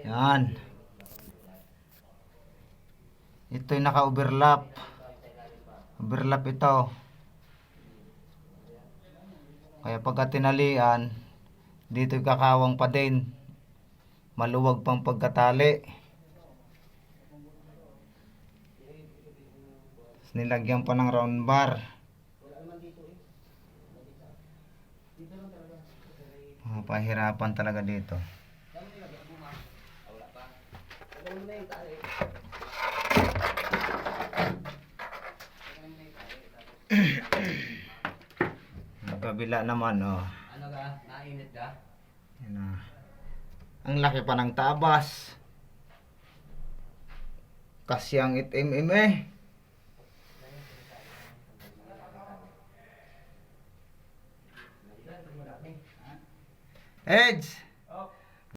Yan. Ito'y naka-overlap. Overlap ito. Kaya pagka tinalian, dito'y kakawang pa din. Maluwag pang pagkatali. Nilagyan pa ng round bar. Pahirapan talaga dito. Ang kabila naman, oh. Ano ka? Nainit ka? Yan na. Ang laki pa ng tabas. Kasi ang itim eh. Edge!